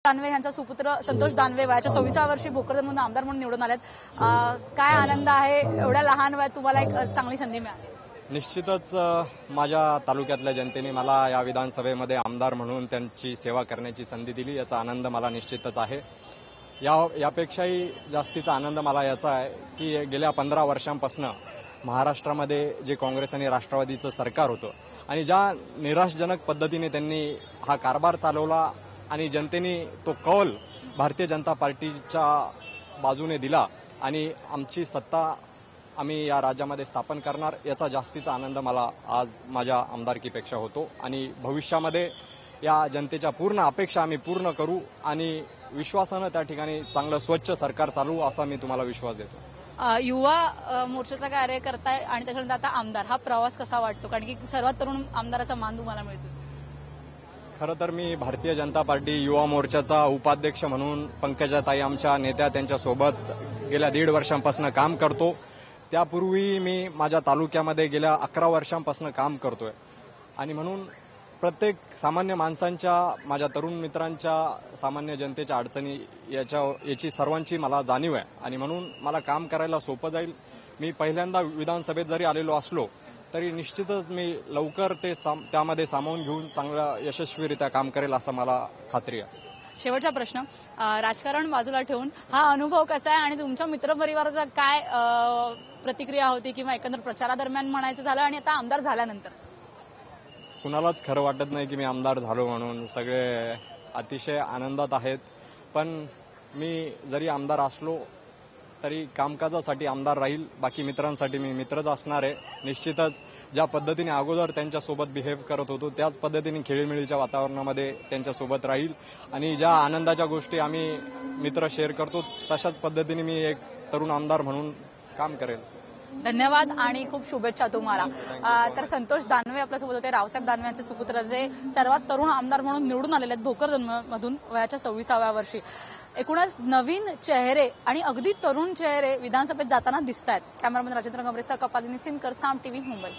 दानवे यांचा सुपुत्र संतोष दानवे वयाच्या 26व्या वर्षी भोकरदनमधून आमदार म्हणून निवडून आलेत. काय आनंद आहे, एवढ्या लहान वयात तुम्हाला एक चांगली संधी मिळाली? निश्चितच माझ्या तालुक्यातल्या जनतेने मला या विधानसभेमध्ये आमदार म्हणून त्यांची सेवा करण्याची संधी दिली, याचा आनंद मला निश्चितच आहे. यापेक्षाही जास्तीचा आनंद मला याचा आहे की गेल्या 15 वर्षांपासून महाराष्ट्रामध्ये जे काँग्रेस आणि राष्ट्रवादीचं सरकार होतं आणि ज्या निराशजनक पद्धतीने त्यांनी हा कारभार चालवला आणि जनतेने तो कौल भारतीय जनता पार्टीच्या बाजूने दिला आणि आमची सत्ता आम्ही या राज्यामध्ये स्थापन करणार, याचा जास्तीचा आनंद मला आज माझ्या आमदारकीपेक्षा होतो. आणि भविष्यामध्ये या जनतेच्या पूर्ण अपेक्षा आम्ही पूर्ण करू आणि विश्वासानं त्या ठिकाणी चांगलं स्वच्छ सरकार चालवू असा मी तुम्हाला विश्वास देतो. युवा मोर्चाचा कार्य करताय आणि त्याच्यानंतर आता आमदार, हा प्रवास कसा वाटतो? कारण की सर्वात तरुण आमदाराचा मान तुम्हाला मिळतो. खरं तर मी भारतीय जनता पार्टी युवा मोर्चाचा उपाध्यक्ष म्हणून पंकजाताई आमच्या नेत्या त्यांच्यासोबत गेल्या 1.5 वर्षांपासून काम करतो. त्यापूर्वी मी माझ्या तालुक्यामध्ये गेल्या 11 वर्षांपासून काम करतोय आणि म्हणून प्रत्येक सामान्य माणसांच्या, माझ्या तरुण मित्रांच्या, सामान्य जनतेच्या अडचणी याची सर्वांची मला जाणीव आहे आणि म्हणून मला काम करायला सोपं जाईल. मी पहिल्यांदा विधानसभेत जरी आलेलो असलो तरी निश्चितच मी लवकर त्यामध्ये सामावून घेऊन चांगल्या यशस्वीरित्या काम करेल असं मला खात्री आहे. शेवटचा प्रश्न, राजकारण बाजूला ठेवून हा अनुभव कसा आहे आणि तुमच्या मित्रपरिवाराचा काय प्रतिक्रिया होती किंवा एकंदर प्रचारादरम्यान म्हणायचं झालं आणि आता आमदार झाल्यानंतर? कुणालाच खरं वाटत नाही की मी आमदार झालो म्हणून. सगळे अतिशय आनंदात आहेत. पण मी जरी आमदार असलो तरी कामकाजासाठी आमदार राहील, बाकी मित्रांसाठी मी मित्रच असणार आहे. निश्चितच ज्या पद्धतीने अगोदर त्यांच्यासोबत बिहेव करत होतो त्याच पद्धतीने खेळीमेळीच्या वातावरणामध्ये त्यांच्यासोबत राहील आणि ज्या आनंदाच्या गोष्टी आम्ही मित्र शेअर करतो तशाच पद्धतीने मी एक तरुण आमदार म्हणून काम करेल. धन्यवाद आणि खूप शुभेच्छा तुम्हाला. तर संतोष दानवे आपल्यासोबत होते, रावसाहेब दानवे यांचे सुपुत्र, जे सर्वात तरुण आमदार म्हणून निवडून आलेले आहेत भोकरदनमधून वयाच्या 26व्या वर्षी. एकूणच नवीन चेहरे आणि अगदी तरुण चेहरे विधानसभेत जाताना दिसत आहेत. कॅमेरामॅन राजेंद्र गमरेसह कपालिनी सिनकर, साम टीव्ही, मुंबई.